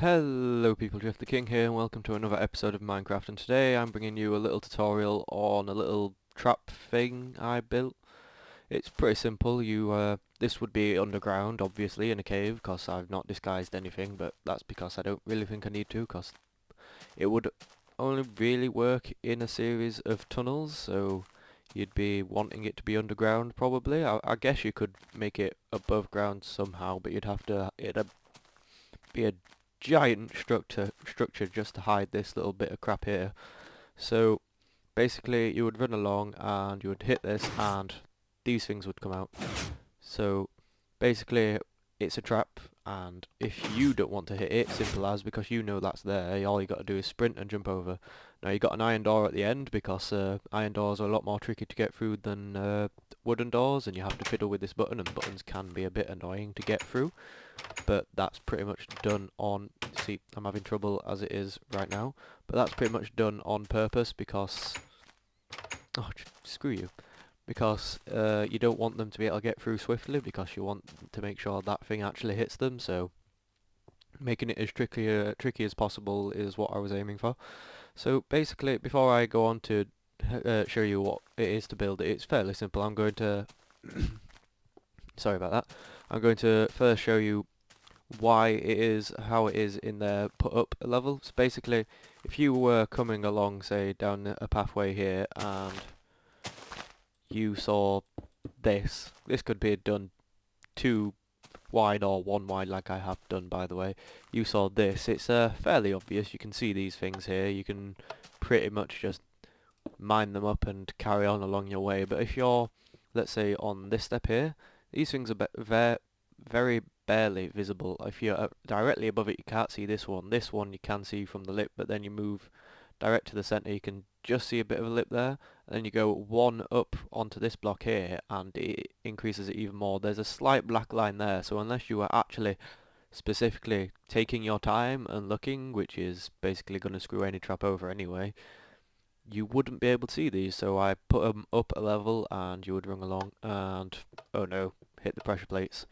Hello people, Jeff the King here and welcome to another episode of Minecraft, and today I'm bringing you a little tutorial on a little trap thing I built. It's pretty simple. This would be underground, obviously, in a cave, because I've not disguised anything, but that's because I don't really think I need to, because it would only really work in a series of tunnels, so you'd be wanting it to be underground probably. I guess you could make it above ground somehow, but it'd be a giant structure just to hide this little bit of crap here. So basically you would run along and you would hit this and these things would come out. So basically it's a trap, and if you don't want to hit it, simple as, because you know that's there, all you got to do is sprint and jump over. Now you got an iron door at the end because iron doors are a lot more tricky to get through than wooden doors, and you have to fiddle with this button, and buttons can be a bit annoying to get through. But that's pretty much done on, see, I'm having trouble as it is right now, but that's pretty much done on purpose because, oh, screw you, because you don't want them to be able to get through swiftly, because you want to make sure that thing actually hits them, so making it as tricky as possible is what I was aiming for. So basically, before I go on to show you what it is to build it, it's fairly simple. I'm going to, sorry about that, I'm going to first show you why it is how it is in their put up level. So basically, if you were coming along, say, down a pathway here, and you saw this could be done 2 wide or 1 wide like I have done, by the way. You saw this, it's fairly obvious. You can see these things here, you can pretty much just mine them up and carry on along your way. But if you're, let's say, on this step here, these things are very barely visible. If you're directly above it, you can't see this one. This one you can see from the lip, but then you move direct to the center, you can just see a bit of a lip there. And then you go 1 up onto this block here, and it increases it even more. There's a slight black line there, so unless you are actually specifically taking your time and looking, which is basically going to screw any trap over anyway, you wouldn't be able to see these. So I put them up a level and you would run along and, oh no, hit the pressure plates.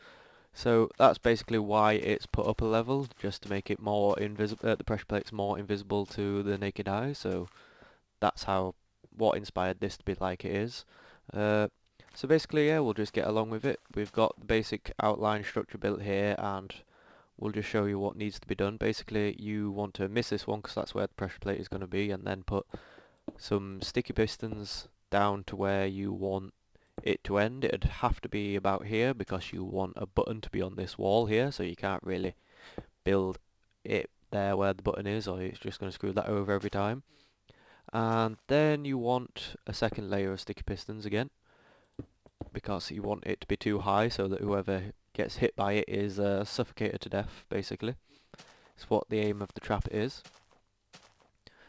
So that's basically why it's put up a level, just to make it more invisible, the pressure plates more invisible to the naked eye. So that's what inspired this to be like it is. So basically, yeah, we'll just get along with it. We've got the basic outline structure built here, and we'll just show you what needs to be done. Basically, you want to miss this one because that's where the pressure plate is going to be, and then put some sticky pistons down to where you want it to end. It'd have to be about here because you want a button to be on this wall here, so you can't really build it there where the button is, or it's just going to screw that over every time. And then you want a second layer of sticky pistons again, because you want it to be too high so that whoever gets hit by it is suffocated to death, basically. It's what the aim of the trap is.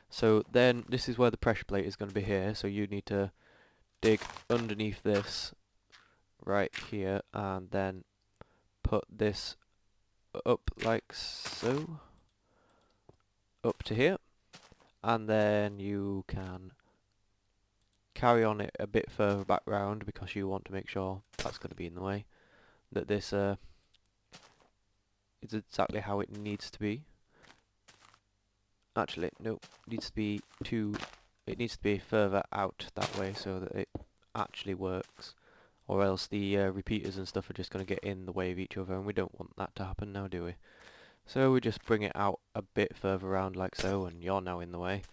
So then this is where the pressure plate is going to be here, so you need to dig underneath this right here and then put this up like so, up to here, and then you can carry on it a bit further back round because you want to make sure that's going to be in the way, that this is exactly how it needs to be. Actually, no, it needs to be further out that way so that it actually works, or else the repeaters and stuff are just going to get in the way of each other, and we don't want that to happen now, do we? So we just bring it out a bit further around like so, and you're now in the way.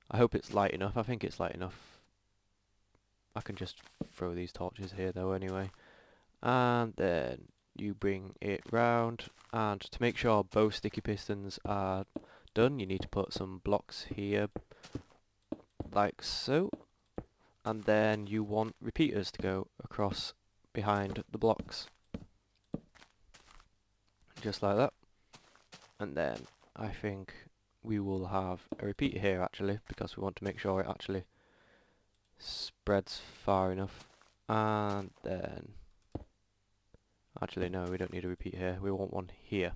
I hope it's light enough. I think it's light enough. I can just throw these torches here though anyway. And then you bring it round, and to make sure both sticky pistons are done, you need to put some blocks here like so, and then you want repeaters to go across behind the blocks just like that. And then I think we will have a repeater here actually, because we want to make sure it actually spreads far enough. And then actually no, we don't need a repeat here, we want one here.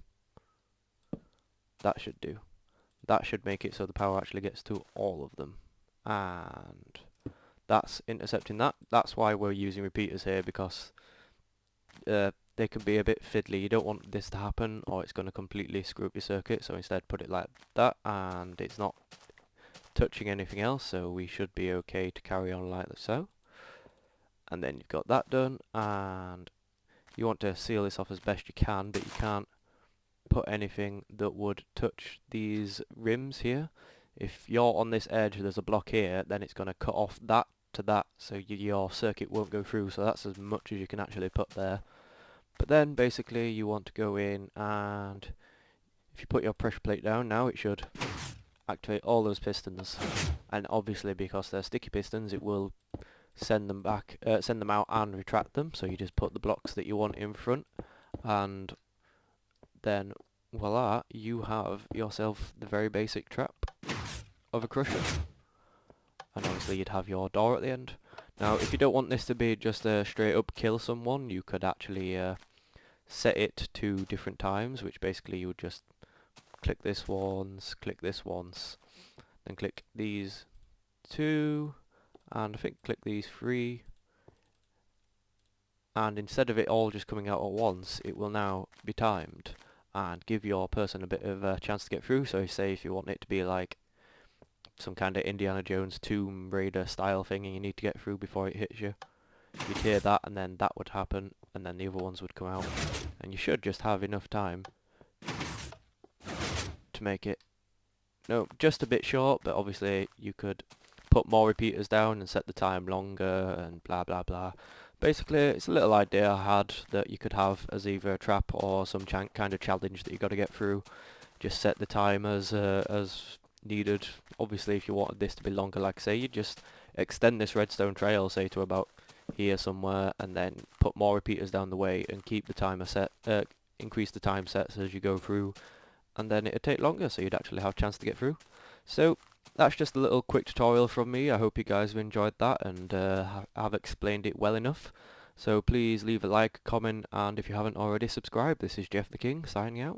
That should do. That should make it so the power actually gets to all of them. And that's intercepting that. That's why we're using repeaters here, because they can be a bit fiddly. You don't want this to happen or it's going to completely screw up your circuit, so instead put it like that, and it's not touching anything else, so we should be okay to carry on like so. And then you've got that done, and you want to seal this off as best you can, but you can't put anything that would touch these rims here. If you're on this edge, there's a block here, then it's going to cut off that to that, so your circuit won't go through, so that's as much as you can actually put there. But then basically you want to go in, and if you put your pressure plate down now, it should activate all those pistons, and obviously because they're sticky pistons, it will send them back, send them out and retract them. So you just put the blocks that you want in front, and then voila, you have yourself the very basic trap of a crusher. And obviously you'd have your door at the end. Now if you don't want this to be just a straight up kill someone, you could actually set it to different times, which basically you would just click this once, then click these two, and I think click these three, and instead of it all just coming out at once, it will now be timed and give your person a bit of a chance to get through. So say if you want it to be like some kind of Indiana Jones Tomb Raider style thing and you need to get through before it hits you, you'd hear that and then that would happen and then the other ones would come out, and you should just have enough time to make it, no, just a bit short, but obviously you could put more repeaters down and set the time longer and blah blah blah. Basically it's a little idea I had that you could have as either a trap or some kind of challenge that you got to get through. Just set the time as needed. Obviously if you wanted this to be longer, like say, you just extend this redstone trail say to about here somewhere, and then put more repeaters down the way and keep the timer set, increase the time sets as you go through, and then it'd take longer, so you'd actually have a chance to get through. So that's just a little quick tutorial from me. I hope you guys have enjoyed that and have explained it well enough. So please leave a like, comment, and if you haven't already, subscribe. This is Jeff the King signing out.